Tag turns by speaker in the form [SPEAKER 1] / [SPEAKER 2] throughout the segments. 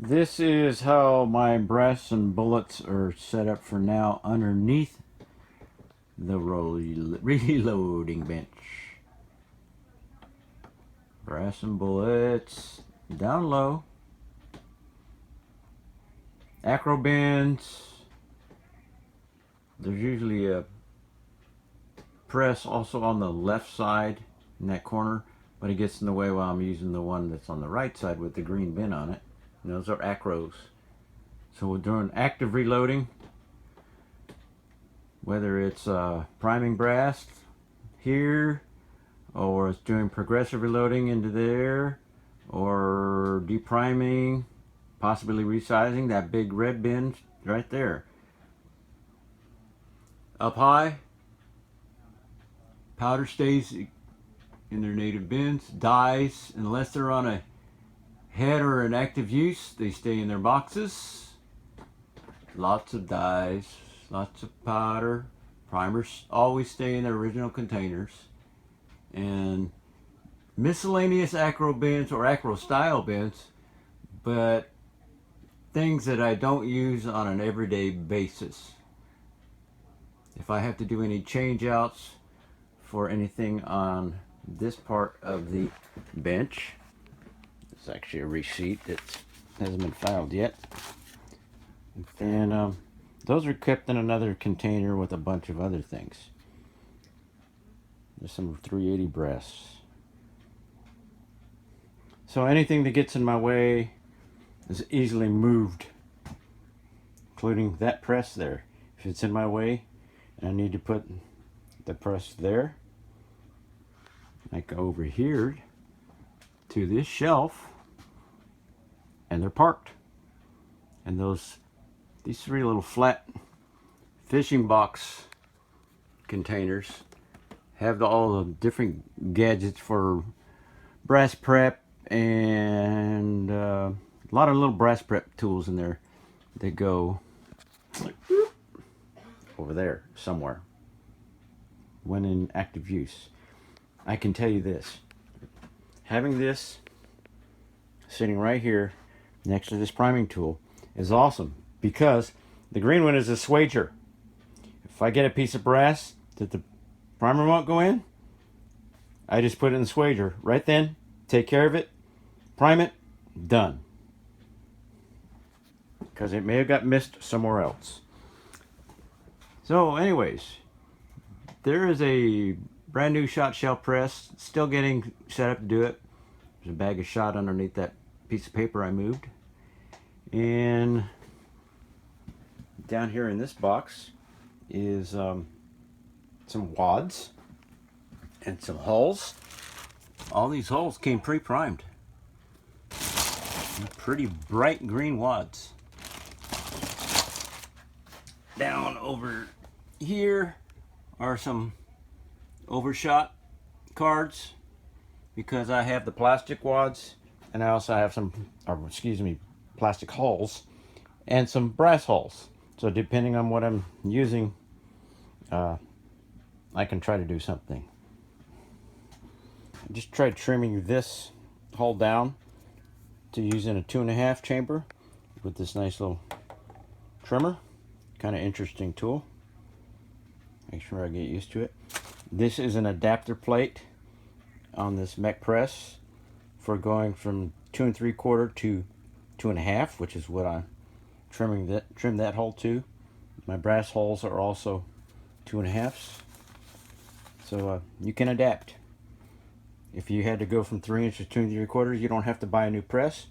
[SPEAKER 1] This is how my brass and bullets are set up for now underneath the reloading bench. Brass and bullets down low. Acro bends. There's usually a press also on the left side in that corner, but it gets in the way while I'm using the one that's on the right side with the green bin on it. And those are acros. So we're doing active reloading, whether it's priming brass here, or it's doing progressive reloading into there, or depriming, possibly resizing that big red bin right there. Up high, powder stays in their native bins. Dies, unless they're on a head or an active use, they stay in their boxes. Lots of dies, lots of powder. Primers always stay in their original containers. And miscellaneous acro bins or acro style bins, but things that I don't use on an everyday basis. If I have to do any change outs for anything on this part of the bench, it's actually a receipt that hasn't been filed yet, and those are kept in another container with a bunch of other things. There's some 380 brass. So anything that gets in my way is easily moved, including that press there. If it's in my way and I need to put the press there, I go over here to this shelf and they're parked. And these three little flat fishing box containers have all the different gadgets for brass prep, and a lot of little brass prep tools in there. They go like over there somewhere when in active use. I can tell you this, having this sitting right here next to this priming tool is awesome, because the green one is a swager. If I get a piece of brass that the primer won't go in, I just put it in the swager right then, take care of it, prime it, done. Because it may have got missed somewhere else. So anyways, there is a brand new shot shell press, still getting set up to do it. There's a bag of shot underneath that piece of paper I moved. And down here in this box is some wads and some hulls. All these hulls came pre-primed. Pretty bright green wads. Down over here are some overshot cards, because I have the plastic wads and I also have some, plastic hulls and some brass hulls. So depending on what I'm using, I can try to do something. I just tried trimming this hull down to use in a 2.5 chamber with this nice little trimmer. Kind of interesting tool. Make sure I get used to it. This is an adapter plate on this mech press for going from 2 3/4 to 2.5, which is what I'm trim that hole to. My brass holes are also 2.5s, so you can adapt. If you had to go from 3 inches to 2 3/4, you don't have to buy a new press.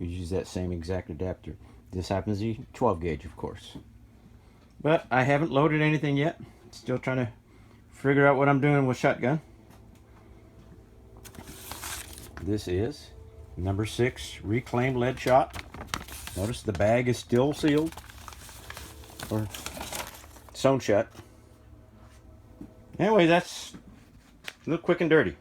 [SPEAKER 1] You use that same exact adapter. This happens to be 12 gauge, of course. But I haven't loaded anything yet. Still trying to figure out what I'm doing with shotgun. This is number 6 reclaimed lead shot. Notice the bag is still sealed or sewn shut. Anyway, that's a little quick and dirty.